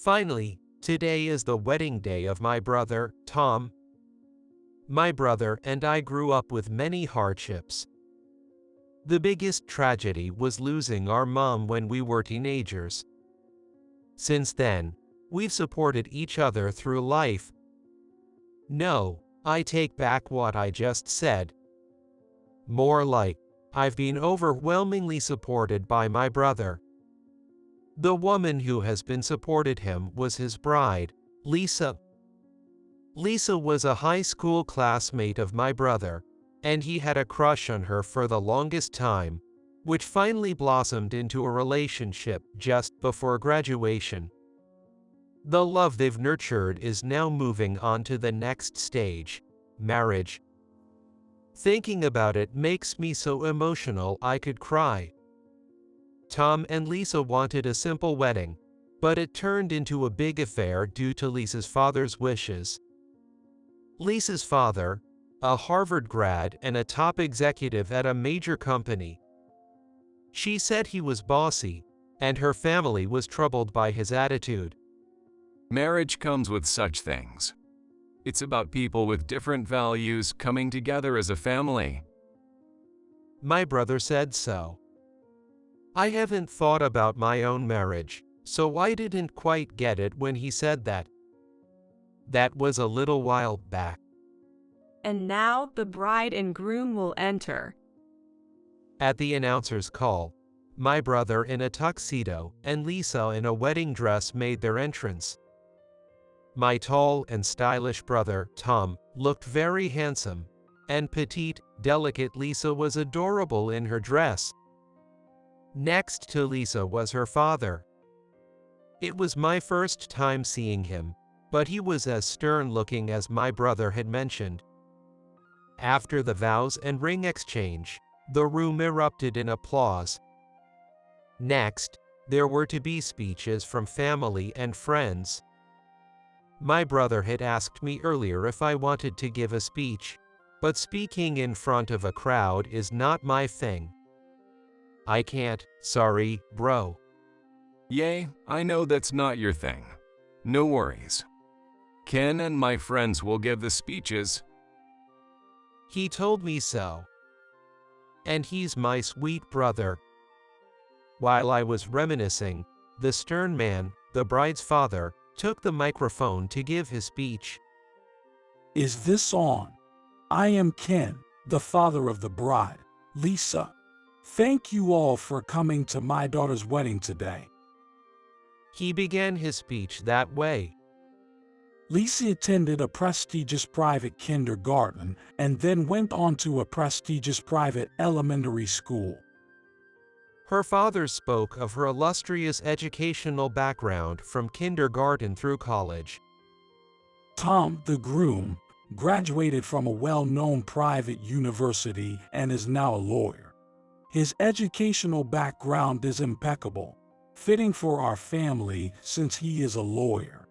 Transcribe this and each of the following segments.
Finally, today is the wedding day of my brother, Tom. My brother and I grew up with many hardships. The biggest tragedy was losing our mom when we were teenagers. Since then, we've supported each other through life. No, I take back what I just said. More like, I've been overwhelmingly supported by my brother. The woman who has been supported him was his bride, Lisa. Lisa was a high school classmate of my brother, and he had a crush on her for the longest time, which finally blossomed into a relationship just before graduation. The love they've nurtured is now moving on to the next stage, marriage. Thinking about it makes me so emotional I could cry. Tom and Lisa wanted a simple wedding, but it turned into a big affair due to Lisa's father's wishes. Lisa's father, a Harvard grad and a top executive at a major company. She said he was bossy, and her family was troubled by his attitude. Marriage comes with such things. It's about people with different values coming together as a family. My brother said so. I haven't thought about my own marriage, so I didn't quite get it when he said that. That was a little while back. And now the bride and groom will enter. At the announcer's call, my brother in a tuxedo and Lisa in a wedding dress made their entrance. My tall and stylish brother, Tom, looked very handsome, and petite, delicate Lisa was adorable in her dress. Next to Lisa was her father. It was my first time seeing him, but he was as stern-looking as my brother had mentioned. After the vows and ring exchange, the room erupted in applause. Next, there were to be speeches from family and friends. My brother had asked me earlier if I wanted to give a speech, but speaking in front of a crowd is not my thing. I can't, sorry, bro. Yay, I know that's not your thing. No worries. Ken and my friends will give the speeches. He told me so. And he's my sweet brother. While I was reminiscing, the stern man, the bride's father, took the microphone to give his speech. Is this on? I am Ken, the father of the bride, Lisa. Thank you all for coming to my daughter's wedding today. He began his speech that way. Lisa attended a prestigious private kindergarten and then went on to a prestigious private elementary school. Her father spoke of her illustrious educational background from kindergarten through college. Tom, the groom, graduated from a well-known private university and is now a lawyer. His educational background is impeccable, fitting for our family since he is a lawyer.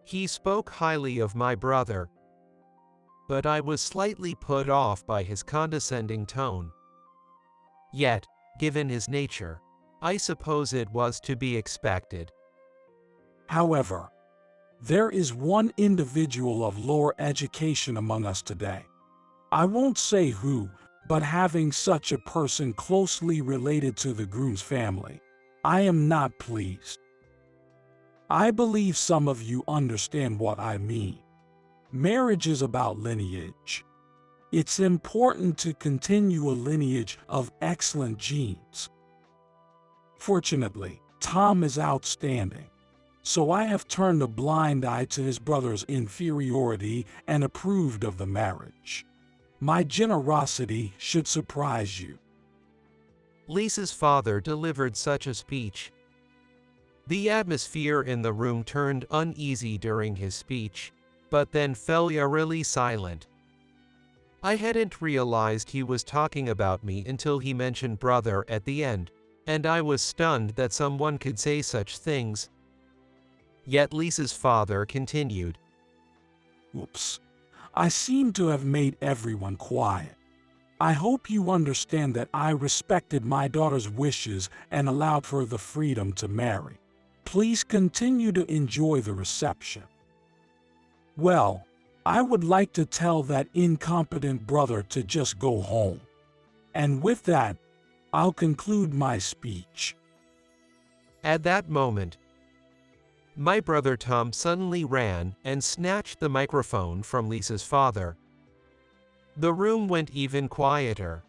He spoke highly of my brother, but I was slightly put off by his condescending tone. Yet, given his nature, I suppose it was to be expected. However, there is one individual of lower education among us today. I won't say who, but having such a person closely related to the groom's family, I am not pleased. I believe some of you understand what I mean. Marriage is about lineage. It's important to continue a lineage of excellent genes. Fortunately, Tom is outstanding, so I have turned a blind eye to his brother's inferiority and approved of the marriage. My generosity should surprise you. Lisa's father delivered such a speech. The atmosphere in the room turned uneasy during his speech, but then fell eerily silent. I hadn't realized he was talking about me until he mentioned brother at the end, and I was stunned that someone could say such things. Yet Lisa's father continued. Oops. I seem to have made everyone quiet. I hope you understand that I respected my daughter's wishes and allowed for the freedom to marry. Please continue to enjoy the reception. Well, I would like to tell that incompetent brother to just go home. And with that, I'll conclude my speech. At that moment, my brother Tom suddenly ran and snatched the microphone from Lisa's father. The room went even quieter.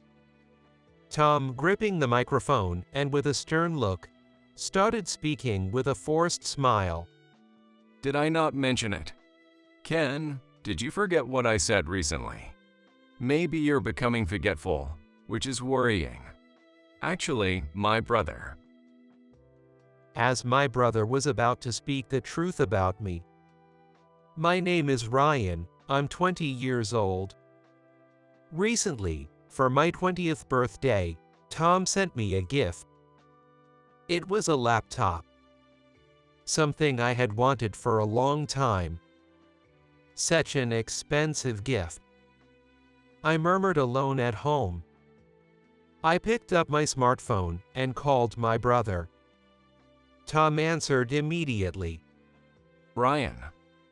Tom, gripping the microphone and with a stern look, started speaking with a forced smile. Did I not mention it? Ken, did you forget what I said recently? Maybe you're becoming forgetful, which is worrying. Actually, my brother. As my brother was about to speak the truth about me. My name is Ryan, I'm 20 years old. Recently, for my 20th birthday, Tom sent me a gift. It was a laptop. Something I had wanted for a long time. Such an expensive gift. I murmured alone at home. I picked up my smartphone and called my brother. Tom answered immediately. Ryan,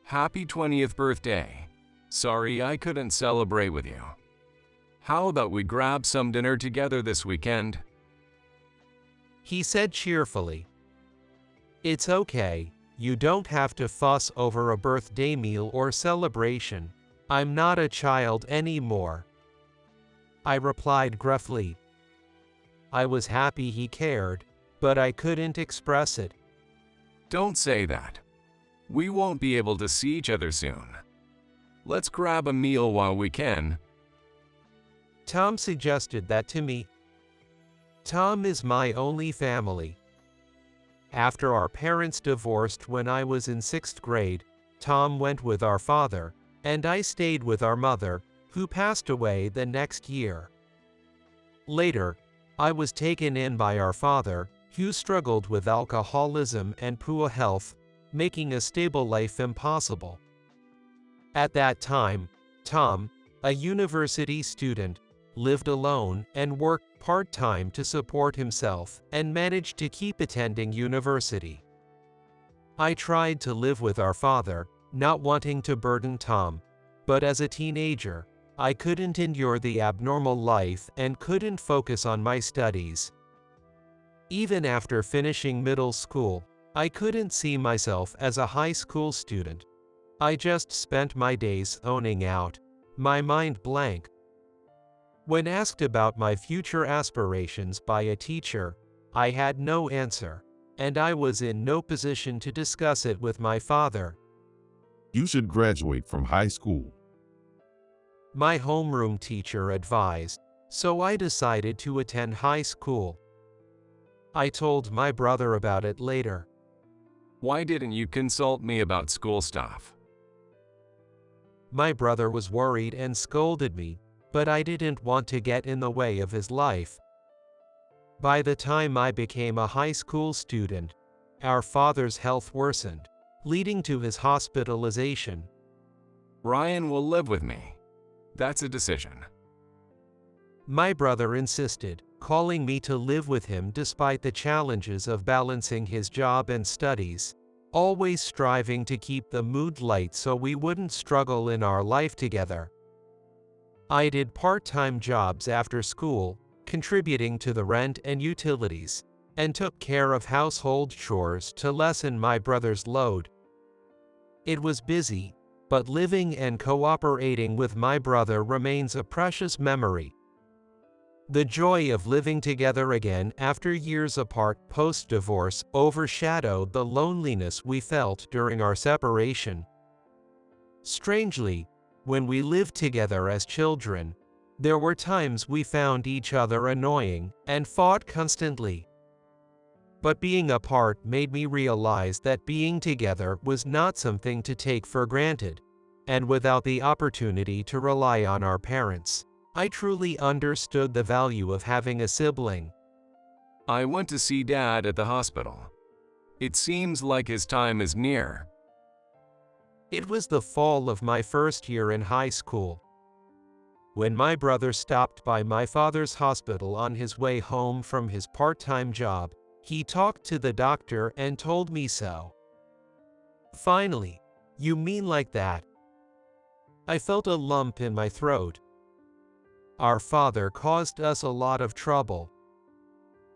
happy 20th birthday. Sorry I couldn't celebrate with you. How about we grab some dinner together this weekend? He said cheerfully. It's okay, you don't have to fuss over a birthday meal or celebration. I'm not a child anymore. I replied gruffly. I was happy he cared, but I couldn't express it. Don't say that. We won't be able to see each other soon. Let's grab a meal while we can. Tom suggested that to me. Tom is my only family. After our parents divorced when I was in 6th grade, Tom went with our father, and I stayed with our mother, who passed away the next year. Later, I was taken in by our father, who struggled with alcoholism and poor health, making a stable life impossible. At that time, Tom, a university student, lived alone and worked part-time to support himself and managed to keep attending university. I tried to live with our father, not wanting to burden Tom, but as a teenager, I couldn't endure the abnormal life and couldn't focus on my studies. Even after finishing middle school, I couldn't see myself as a high school student. I just spent my days zoning out, my mind blank. When asked about my future aspirations by a teacher, I had no answer, and I was in no position to discuss it with my father. You should graduate from high school. My homeroom teacher advised, so I decided to attend high school. I told my brother about it later. Why didn't you consult me about school stuff? My brother was worried and scolded me, but I didn't want to get in the way of his life. By the time I became a high school student, our father's health worsened, leading to his hospitalization. Ryan will live with me. That's a decision. My brother insisted, calling me to live with him despite the challenges of balancing his job and studies, always striving to keep the mood light so we wouldn't struggle in our life together. I did part-time jobs after school, contributing to the rent and utilities, and took care of household chores to lessen my brother's load. It was busy, but living and cooperating with my brother remains a precious memory. The joy of living together again after years apart post-divorce overshadowed the loneliness we felt during our separation. Strangely, when we lived together as children, there were times we found each other annoying and fought constantly. But being apart made me realize that being together was not something to take for granted, and without the opportunity to rely on our parents, I truly understood the value of having a sibling. I went to see Dad at the hospital. It seems like his time is near. It was the fall of my first year in high school. When my brother stopped by my father's hospital on his way home from his part-time job, He talked to the doctor and told me so. Finally, you mean like that? I felt a lump in my throat. Our father caused us a lot of trouble.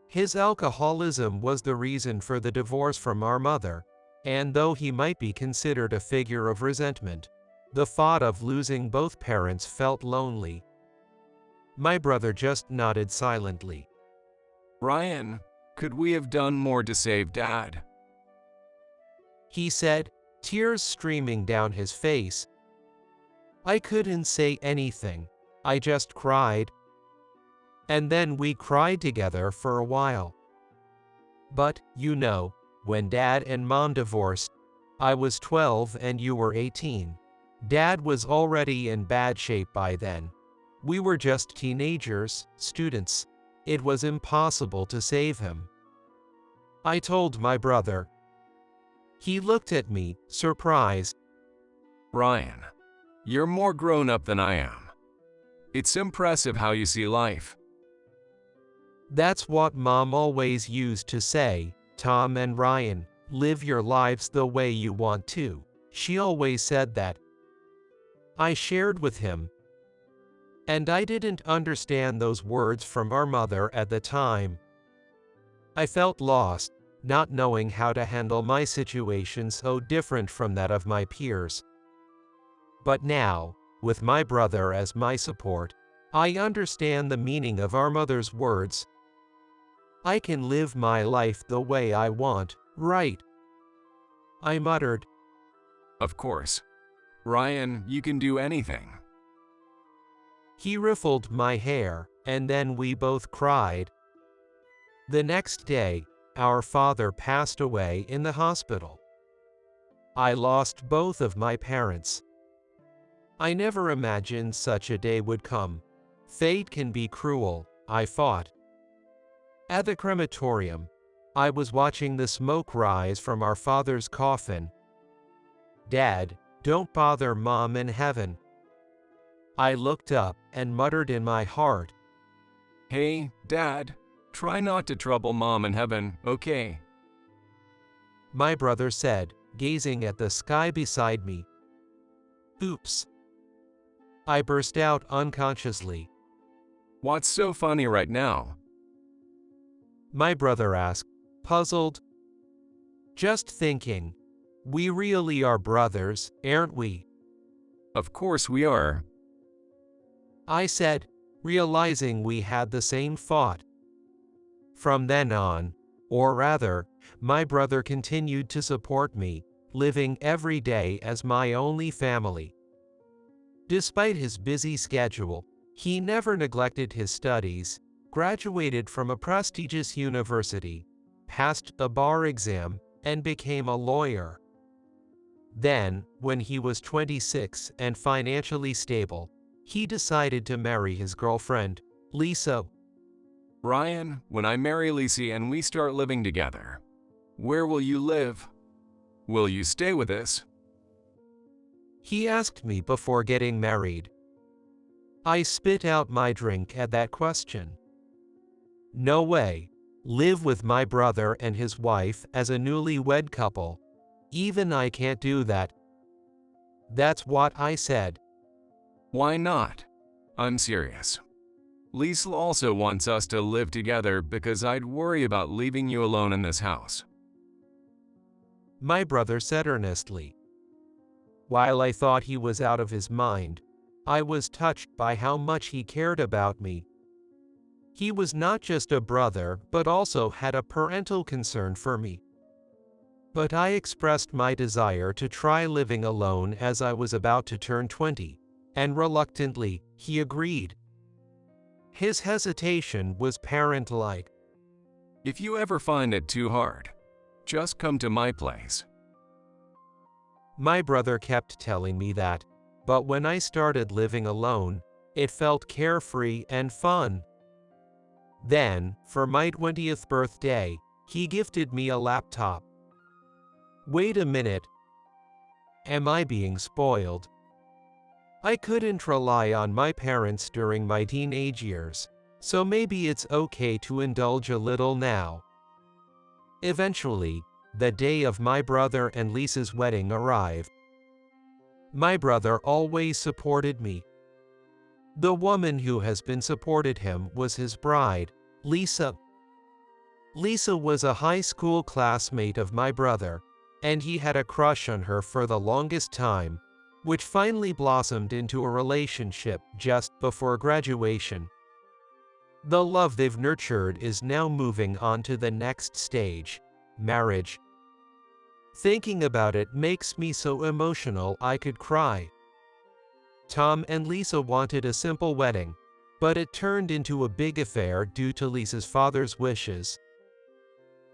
His alcoholism was the reason for the divorce from our mother, and though he might be considered a figure of resentment, the thought of losing both parents felt lonely. My brother just nodded silently. Ryan, could we have done more to save Dad? He said, tears streaming down his face. I couldn't say anything. I just cried. And then we cried together for a while. But, you know, when Dad and Mom divorced, I was 12 and you were 18. Dad was already in bad shape by then. We were just teenagers, students. It was impossible to save him. I told my brother. He looked at me, surprised. Ryan, you're more grown up than I am. It's impressive how you see life. That's what Mom always used to say, Tom and Ryan, live your lives the way you want to. She always said that. I shared with him. And I didn't understand those words from our mother at the time. I felt lost, not knowing how to handle my situation so different from that of my peers. But now, with my brother as my support, I understand the meaning of our mother's words. I can live my life the way I want, right? I muttered. Of course. Ryan, you can do anything. He ruffled my hair, and then we both cried. The next day, our father passed away in the hospital. I lost both of my parents. I never imagined such a day would come. Fate can be cruel, I thought. At the crematorium, I was watching the smoke rise from our father's coffin. Dad, don't bother Mom in heaven. I looked up and muttered in my heart. Hey, Dad, try not to trouble Mom in heaven, okay? My brother said, gazing at the sky beside me. Oops. I burst out unconsciously. What's so funny right now? My brother asked, puzzled. Just thinking. We really are brothers, aren't we? Of course we are. I said, realizing we had the same thought. From then on, or rather, my brother continued to support me, living every day as my only family. Despite his busy schedule, he never neglected his studies, graduated from a prestigious university, passed a bar exam, and became a lawyer. Then, when he was 26 and financially stable, he decided to marry his girlfriend, Lisa. Ryan, when I marry Lisa and we start living together, where will you live? Will you stay with us? He asked me before getting married. I spit out my drink at that question. No way. Live with my brother and his wife as a newlywed couple. Even I can't do that. That's what I said. Why not? I'm serious. Lisa also wants us to live together because I'd worry about leaving you alone in this house. My brother said earnestly. While I thought he was out of his mind, I was touched by how much he cared about me. He was not just a brother, but also had a parental concern for me. But I expressed my desire to try living alone as I was about to turn 20, and reluctantly, he agreed. His hesitation was parent-like. If you ever find it too hard, just come to my place. My brother kept telling me that, but when I started living alone, it felt carefree and fun. Then, for my 20th birthday, he gifted me a laptop. Wait a minute. Am I being spoiled? I couldn't rely on my parents during my teenage years, so maybe it's okay to indulge a little now. Eventually, the day of my brother and Lisa's wedding arrived. My brother always supported me. The woman who has been supported him was his bride, Lisa. Lisa was a high school classmate of my brother, and he had a crush on her for the longest time, which finally blossomed into a relationship just before graduation. The love they've nurtured is now moving on to the next stage, marriage. Thinking about it makes me so emotional I could cry. Tom and Lisa wanted a simple wedding, but it turned into a big affair due to Lisa's father's wishes.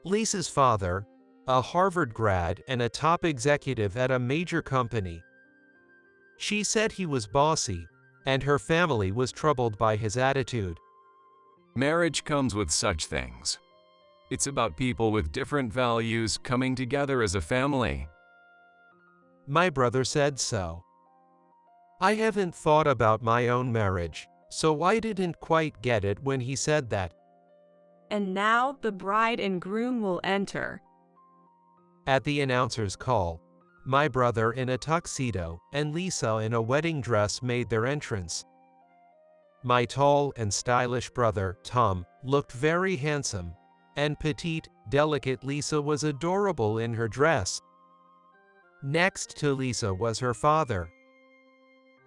Lisa's father, a Harvard grad and a top executive at a major company. She said he was bossy, and her family was troubled by his attitude. Marriage comes with such things. It's about people with different values coming together as a family. My brother said so. I haven't thought about my own marriage, so I didn't quite get it when he said that. And now the bride and groom will enter. At the announcer's call, my brother in a tuxedo and Lisa in a wedding dress made their entrance. My tall and stylish brother, Tom, looked very handsome, and petite, delicate Lisa was adorable in her dress. Next to Lisa was her father.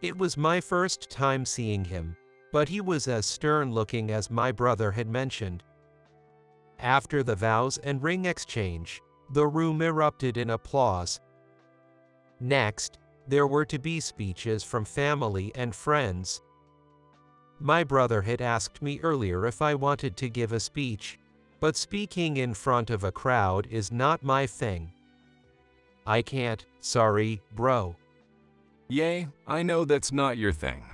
It was my first time seeing him, but he was as stern-looking as my brother had mentioned. After the vows and ring exchange, the room erupted in applause. Next, there were to be speeches from family and friends. My brother had asked me earlier if I wanted to give a speech, but speaking in front of a crowd is not my thing. I can't, sorry, bro. Yay, I know that's not your thing.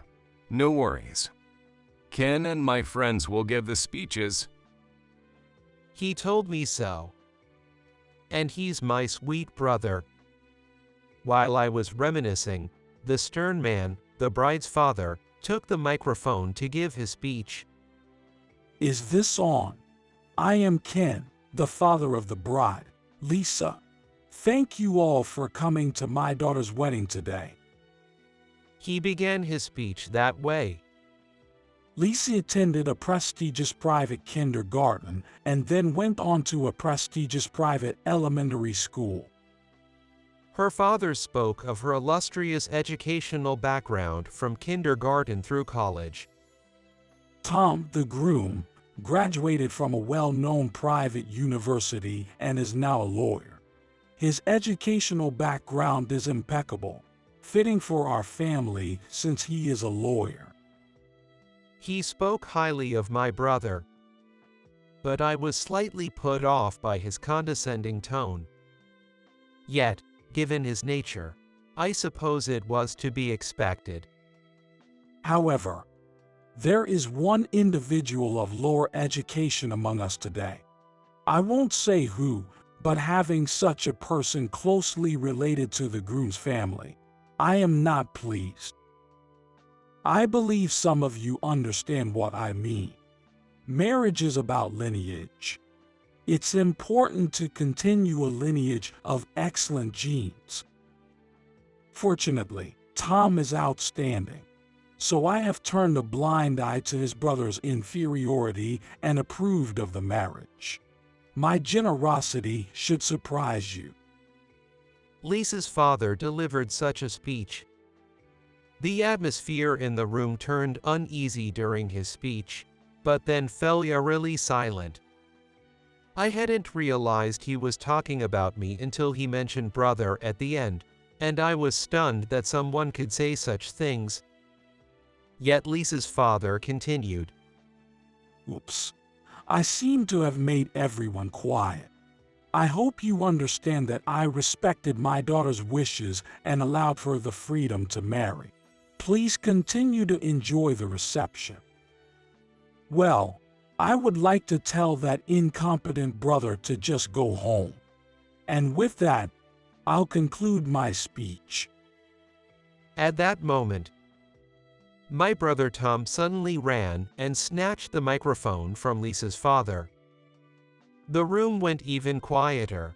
No worries. Ken and my friends will give the speeches. He told me so. And he's my sweet brother. While I was reminiscing, the stern man, the bride's father, took the microphone to give his speech. Is this on? I am Ken, the father of the bride, Lisa. Thank you all for coming to my daughter's wedding today. He began his speech that way. Lisa attended a prestigious private kindergarten and then went on to a prestigious private elementary school. Her father spoke of her illustrious educational background from kindergarten through college. Tom, the groom, graduated from a well-known private university and is now a lawyer. His educational background is impeccable, fitting for our family since he is a lawyer. He spoke highly of my brother, but I was slightly put off by his condescending tone. Yet, given his nature, I suppose it was to be expected. However, there is one individual of lower education among us today. I won't say who, but having such a person closely related to the groom's family, I am not pleased. I believe some of you understand what I mean. Marriage is about lineage. It's important to continue a lineage of excellent genes. Fortunately, Tom is outstanding, so I have turned a blind eye to his brother's inferiority and approved of the marriage. My generosity should surprise you. Lisa's father delivered such a speech. The atmosphere in the room turned uneasy during his speech, but then fell eerily silent. I hadn't realized he was talking about me until he mentioned brother at the end, and I was stunned that someone could say such things. Yet Lisa's father continued. Oops. I seem to have made everyone quiet. I hope you understand that I respected my daughter's wishes and allowed for the freedom to marry. Please continue to enjoy the reception. Well, I would like to tell that incompetent brother to just go home. And with that, I'll conclude my speech. At that moment, my brother Tom suddenly ran and snatched the microphone from Lisa's father. The room went even quieter.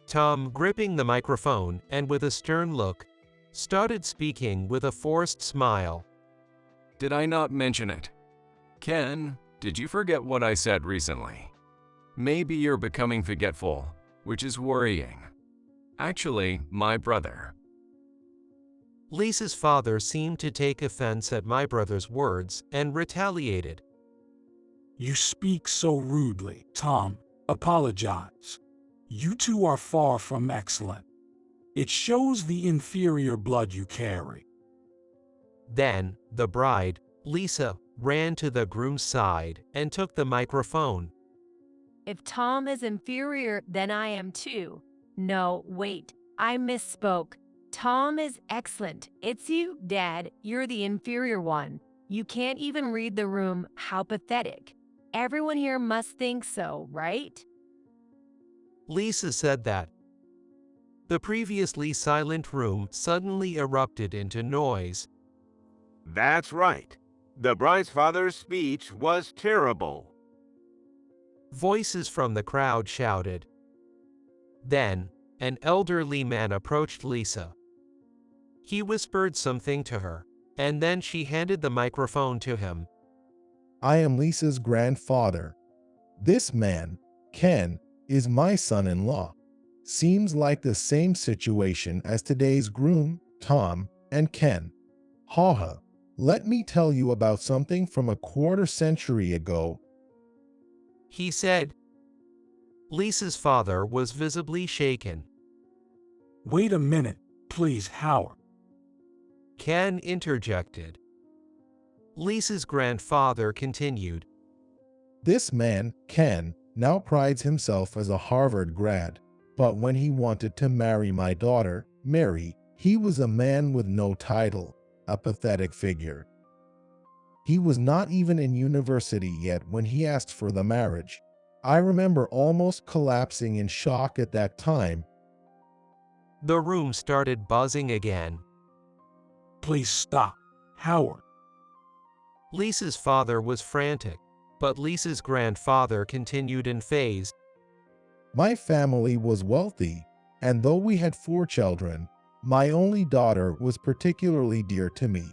Tom, gripping the microphone and with a stern look, started speaking with a forced smile. Did I not mention it? Ken, did you forget what I said recently? Maybe you're becoming forgetful, which is worrying. Actually, my brother. Lisa's father seemed to take offense at my brother's words and retaliated. You speak so rudely, Tom. Apologize. You two are far from excellent. It shows the inferior blood you carry. Then, the bride, Lisa, ran to the groom's side and took the microphone. If Tom is inferior, then I am too. No, wait, I misspoke. Tom is excellent. It's you, Dad. You're the inferior one. You can't even read the room. How pathetic. Everyone here must think so, right? Lisa said that. The previously silent room suddenly erupted into noise. That's right. The bride's father's speech was terrible. Voices from the crowd shouted. Then, an elderly man approached Lisa. He whispered something to her, and then she handed the microphone to him. I am Lisa's grandfather. This man, Ken, is my son-in-law. Seems like the same situation as today's groom, Tom, and Ken. Haha, let me tell you about something from a quarter century ago. He said. Lisa's father was visibly shaken. Wait a minute, please, Howard. Ken interjected. Lisa's grandfather continued. This man, Ken, now prides himself as a Harvard grad, but when he wanted to marry my daughter, Mary, he was a man with no title, a pathetic figure. He was not even in university yet when he asked for the marriage. I remember almost collapsing in shock at that time. The room started buzzing again. Please stop, Howard. Lisa's father was frantic, but Lisa's grandfather continued in phase. My family was wealthy, and though we had 4 children, my only daughter was particularly dear to me.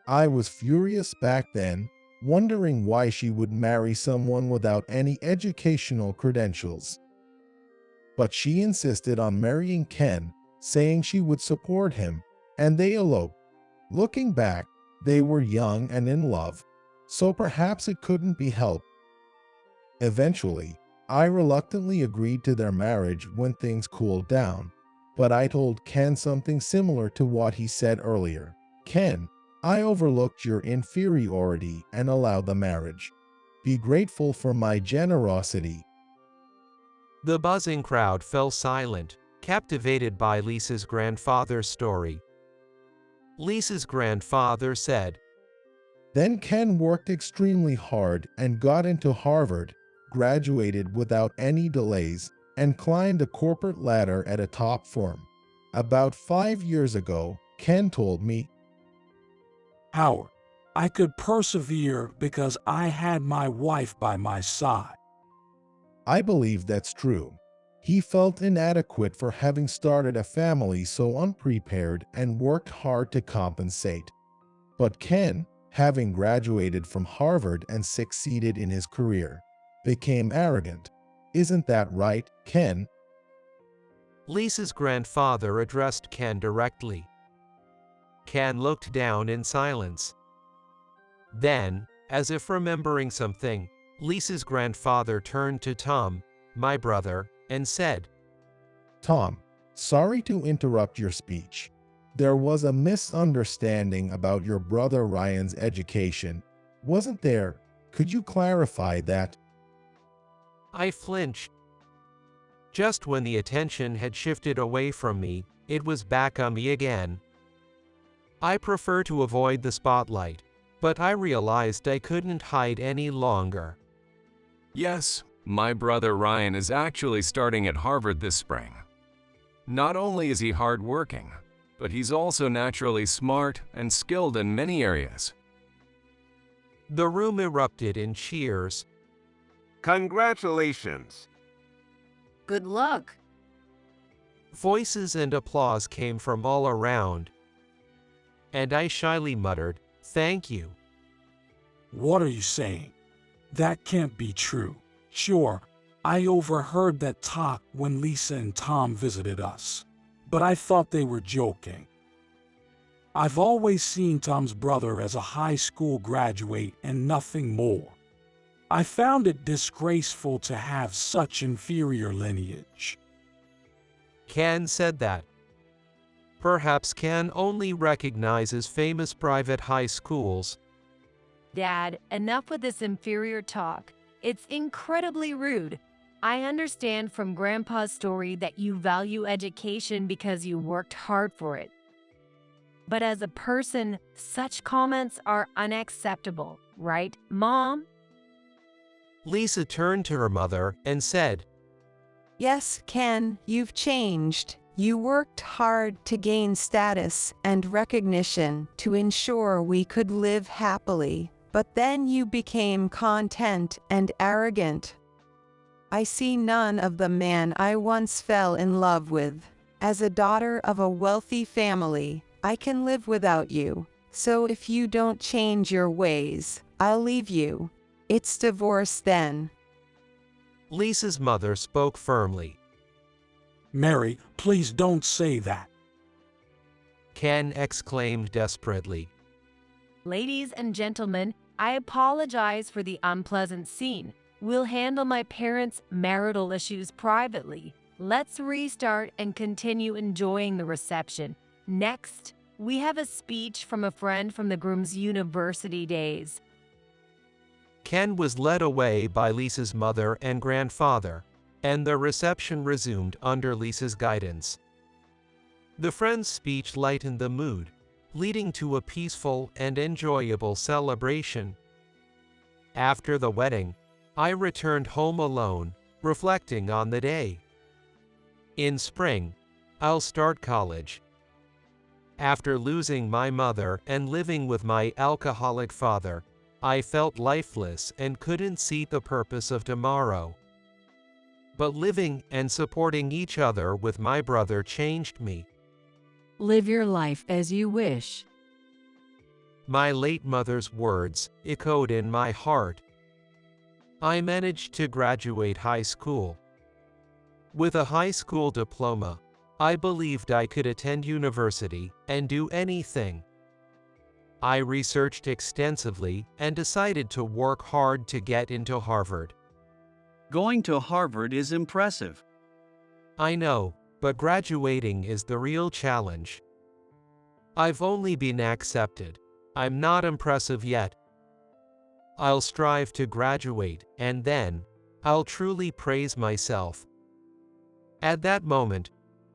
I was furious back then, wondering why she would marry someone without any educational credentials. But she insisted on marrying Ken, saying she would support him, and they eloped. Looking back, they were young and in love, so perhaps it couldn't be helped. Eventually, I reluctantly agreed to their marriage when things cooled down, but I told Ken something similar to what he said earlier. Ken, I overlooked your inferiority and allowed the marriage. Be grateful for my generosity. The buzzing crowd fell silent, captivated by Lisa's grandfather's story. Lisa's grandfather said, Then Ken worked extremely hard and got into Harvard, graduated without any delays, and climbed a corporate ladder at a top firm. About 5 years ago, Ken told me, Howard, I could persevere because I had my wife by my side. I believe that's true. He felt inadequate for having started a family so unprepared and worked hard to compensate. But Ken, having graduated from Harvard and succeeded in his career, became arrogant. Isn't that right, Ken? Lisa's grandfather addressed Ken directly. Ken looked down in silence. Then, as if remembering something, Lisa's grandfather turned to Tom, my brother, and said, Tom, sorry to interrupt your speech. There was a misunderstanding about your brother Ryan's education, wasn't there? Could you clarify that? I flinched. Just when the attention had shifted away from me, it was back on me again. I prefer to avoid the spotlight, but I realized I couldn't hide any longer. Yes, my brother Ryan is actually starting at Harvard this spring. Not only is he hardworking, but he's also naturally smart and skilled in many areas. The room erupted in cheers. Congratulations. Good luck. Voices and applause came from all around, and I shyly muttered, "Thank you." What are you saying? That can't be true. Sure, I overheard that talk when Lisa and Tom visited us, but I thought they were joking. I've always seen Tom's brother as a high school graduate and nothing more. I found it disgraceful to have such inferior lineage. Ken said that. Perhaps Ken only recognizes famous private high schools. Dad, enough with this inferior talk. It's incredibly rude. I understand from Grandpa's story that you value education because you worked hard for it. But as a person, such comments are unacceptable, right, Mom? Lisa turned to her mother and said, Yes, Ken, you've changed. You worked hard to gain status and recognition to ensure we could live happily, but then you became content and arrogant. I see none of the man I once fell in love with. As a daughter of a wealthy family, I can live without you. So if you don't change your ways, I'll leave you. It's divorce then. Lisa's mother spoke firmly. Mary, please don't say that. Ken exclaimed desperately. Ladies and gentlemen, I apologize for the unpleasant scene. We'll handle my parents' marital issues privately. Let's restart and continue enjoying the reception. Next, we have a speech from a friend from the groom's university days. Ken was led away by Lisa's mother and grandfather, and the reception resumed under Lisa's guidance. The friend's speech lightened the mood, leading to a peaceful and enjoyable celebration. After the wedding, I returned home alone, reflecting on the day. In spring, I'll start college. After losing my mother and living with my alcoholic father, I felt lifeless and couldn't see the purpose of tomorrow. But living and supporting each other with my brother changed me. Live your life as you wish. My late mother's words echoed in my heart. I managed to graduate high school. With a high school diploma, I believed I could attend university and do anything. I researched extensively and decided to work hard to get into Harvard. Going to Harvard is impressive. I know, but graduating is the real challenge. I've only been accepted. I'm not impressive yet. I'll strive to graduate, and then I'll truly praise myself. At that moment,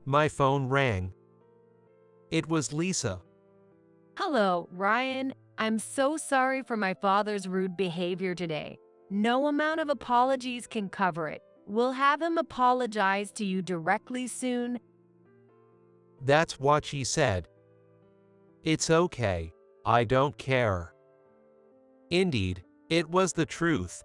my phone rang. It was Lisa. Hello, Ryan. I'm so sorry for my father's rude behavior today. No amount of apologies can cover it. We'll have him apologize to you directly soon. That's what she said. It's okay. I don't care. Indeed, it was the truth.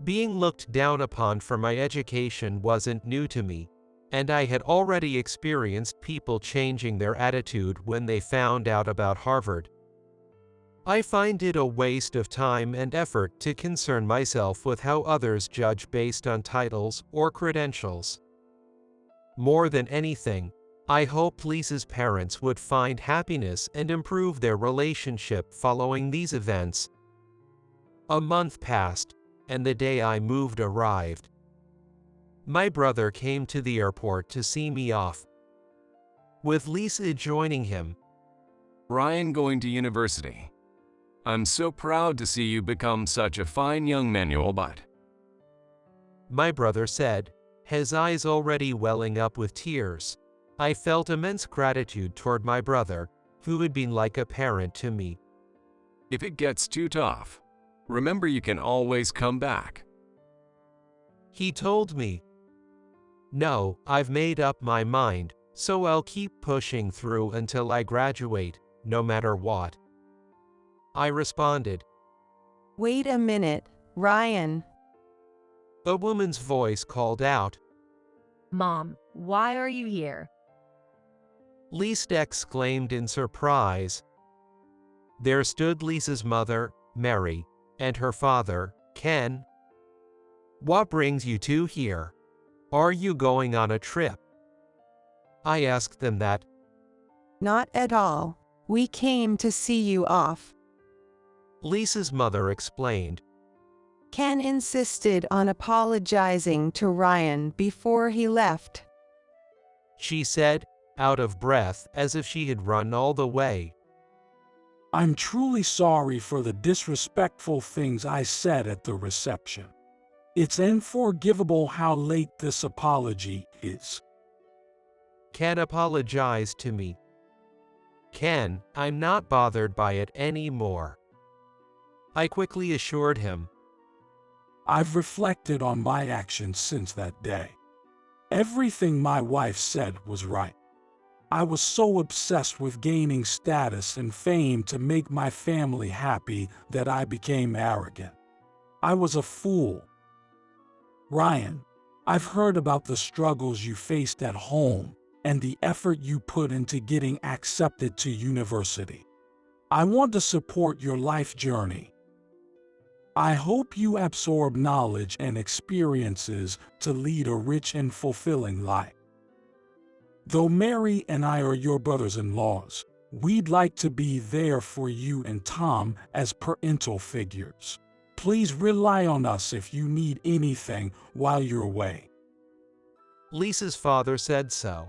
Being looked down upon for my education wasn't new to me, and I had already experienced people changing their attitude when they found out about Harvard. I find it a waste of time and effort to concern myself with how others judge based on titles or credentials. More than anything, I hope Lisa's parents would find happiness and improve their relationship following these events. A month passed, and the day I moved arrived. My brother came to the airport to see me off, with Lisa joining him. Ryan going to university. I'm so proud to see you become such a fine young man, but my brother said, his eyes already welling up with tears. I felt immense gratitude toward my brother, who had been like a parent to me. If it gets too tough, remember you can always come back. He told me. No, I've made up my mind, so I'll keep pushing through until I graduate, no matter what. I responded. Wait a minute, Ryan. A woman's voice called out. Mom, why are you here? Lisa exclaimed in surprise. There stood Lisa's mother, Mary, and her father, Ken. What brings you two here? Are you going on a trip? I asked them that. Not at all. We came to see you off. Lisa's mother explained. Ken insisted on apologizing to Ryan before he left. She said, out of breath as if she had run all the way. I'm truly sorry for the disrespectful things I said at the reception. It's unforgivable how late this apology is. Ken apologized to me. Ken, I'm not bothered by it anymore. I quickly assured him. I've reflected on my actions since that day. Everything my wife said was right. I was so obsessed with gaining status and fame to make my family happy that I became arrogant. I was a fool. Ryan, I've heard about the struggles you faced at home and the effort you put into getting accepted to university. I want to support your life journey. I hope you absorb knowledge and experiences to lead a rich and fulfilling life. Though Mary and I are your brothers-in-laws, we'd like to be there for you and Tom as parental figures. Please rely on us if you need anything while you're away. Lisa's father said so.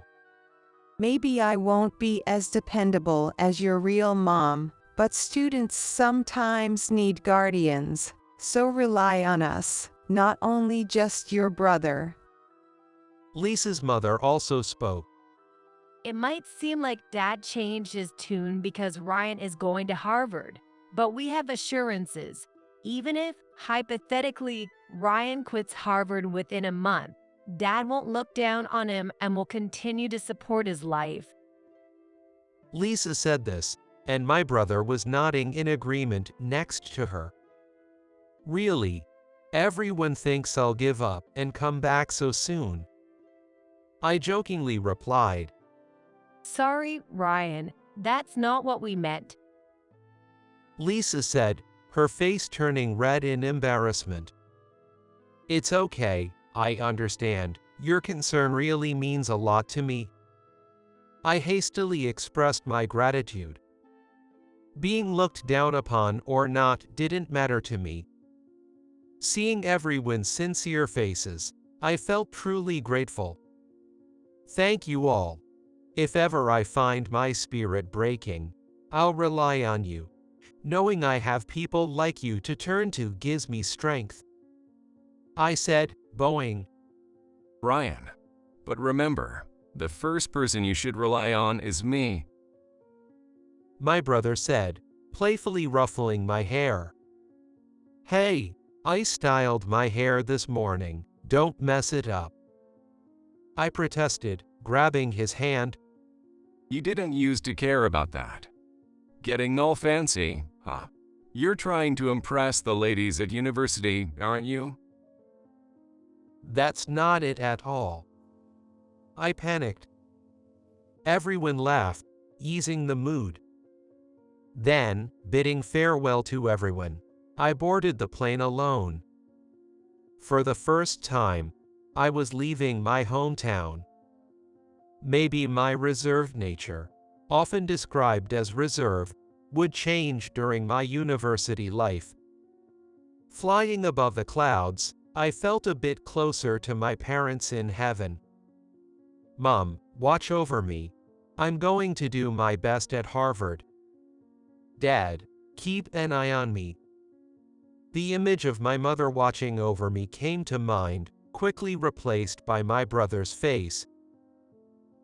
Maybe I won't be as dependable as your real mom, but students sometimes need guardians, so rely on us, not only just your brother. Lisa's mother also spoke. It might seem like Dad changed his tune because Ryan is going to Harvard, but we have assurances. Even if, hypothetically, Ryan quits Harvard within a month, Dad won't look down on him and will continue to support his life. Lisa said this, and my brother was nodding in agreement next to her. Really? Everyone thinks I'll give up and come back so soon? I jokingly replied. Sorry, Ryan, that's not what we meant. Lisa said, her face turning red in embarrassment. It's okay, I understand. Your concern really means a lot to me. I hastily expressed my gratitude. Being looked down upon or not didn't matter to me. Seeing everyone's sincere faces, I felt truly grateful. Thank you all. If ever I find my spirit breaking, I'll rely on you. Knowing I have people like you to turn to gives me strength. I said, bowing. Ryan, but remember, the first person you should rely on is me. My brother said, playfully ruffling my hair. Hey, I styled my hair this morning, don't mess it up. I protested, grabbing his hand. You didn't used to care about that. Getting all fancy, huh? You're trying to impress the ladies at university, aren't you? That's not it at all. I panicked. Everyone laughed, easing the mood. Then, bidding farewell to everyone, I boarded the plane alone. For the first time, I was leaving my hometown. Maybe my reserved nature, often described as reserved, would change during my university life. Flying above the clouds, I felt a bit closer to my parents in heaven. Mom, watch over me. I'm going to do my best at Harvard. Dad, keep an eye on me. The image of my mother watching over me came to mind, quickly replaced by my brother's face.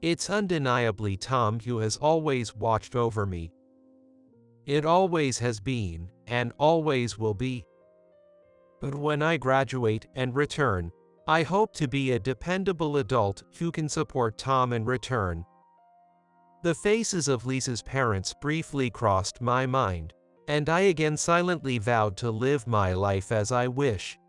It's undeniably Tom who has always watched over me. It always has been, and always will be. But when I graduate and return, I hope to be a dependable adult who can support Tom in return. The faces of Lisa's parents briefly crossed my mind, and I again silently vowed to live my life as I wish.